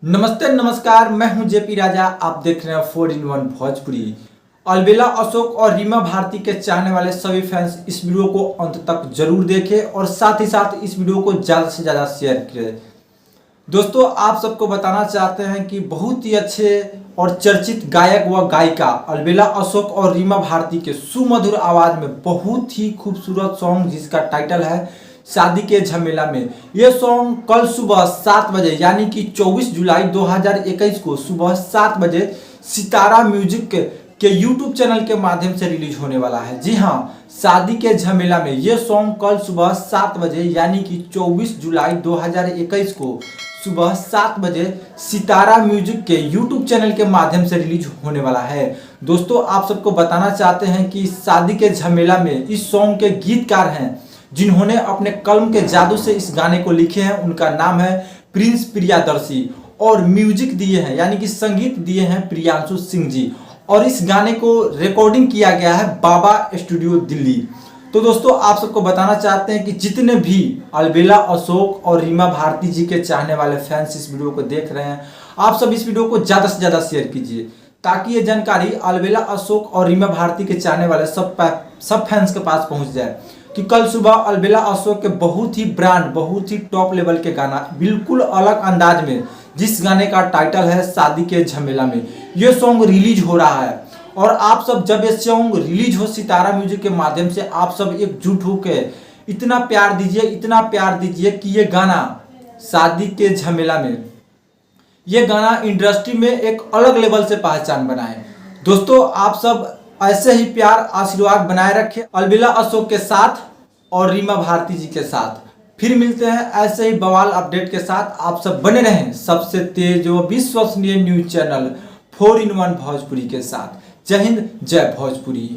नमस्ते नमस्कार, मैं हूं जेपी राजा। आप देख रहे हैं 4 in 1 भोजपुरी। अलबेला अशोक और रीमा भारती के चाहने वाले सभी फैंस इस वीडियो को अंत तक जरूर देखें और साथ ही साथ इस वीडियो को ज़्यादा से ज़्यादा शेयर करें। दोस्तों, आप सबको बताना चाहते हैं कि बहुत ही अच्छे और चर्चित गायक व गायिका अलबेला अशोक और रीमा भारती के सुमधुर आवाज़ में बहुत ही खूबसूरत सॉन्ग जिसका टाइटल है शादी के झमेला में, ये सॉन्ग कल सुबह 7 बजे यानी कि 24 जुलाई 2021 को सुबह 7 बजे सितारा म्यूजिक के YouTube चैनल के माध्यम से रिलीज होने वाला है। जी हाँ, शादी के झमेला में ये सॉन्ग कल सुबह 7 बजे यानी कि 24 जुलाई 2021 को सुबह 7 बजे सितारा म्यूजिक के YouTube चैनल के माध्यम से रिलीज होने वाला है। दोस्तों, आप सबको बताना चाहते हैं कि शादी के झमेला में इस सॉन्ग के गीतकार हैं जिन्होंने अपने कलम के जादू से इस गाने को लिखे हैं। उनका नाम है प्रिंस प्रियदर्शी और म्यूजिक दिए हैं यानी कि संगीत दिए हैं प्रियांशु सिंह जी। और इस गाने को रिकॉर्डिंग किया गया है बाबा स्टूडियो दिल्ली। तो दोस्तों, आप सबको बताना चाहते हैं कि जितने भी अलबेला अशोक और रीमा भारती जी के चाहने वाले फैंस इस वीडियो को देख रहे हैं, आप सब इस वीडियो को ज़्यादा से ज़्यादा शेयर कीजिए ताकि ये जानकारी अलबेला अशोक और रीमा भारती के चाहने वाले सब फैंस के पास पहुंच जाए कि कल सुबह अलबेला अशोक के बहुत ही ब्रांड, बहुत ही टॉप लेवल के गाना बिल्कुल अलग अंदाज में, जिस गाने का टाइटल है शादी के झमेला में, ये सॉन्ग रिलीज हो रहा है। और आप सब जब ये सॉन्ग रिलीज हो सितारा म्यूजिक के माध्यम से, आप सब एकजुट होकर इतना प्यार दीजिए, इतना प्यार दीजिए कि ये गाना शादी के झमेला में, ये गाना इंडस्ट्री में एक अलग लेवल से पहचान बनाए। दोस्तों, आप सब ऐसे ही प्यार आशीर्वाद बनाए रखें अलबेला अशोक के साथ और रीमा भारती जी के साथ। फिर मिलते हैं ऐसे ही बवाल अपडेट के साथ। आप सब बने रहें सबसे तेज व विश्वसनीय न्यूज चैनल 4 in 1 भोजपुरी के साथ। जय हिंद, जय भोजपुरी।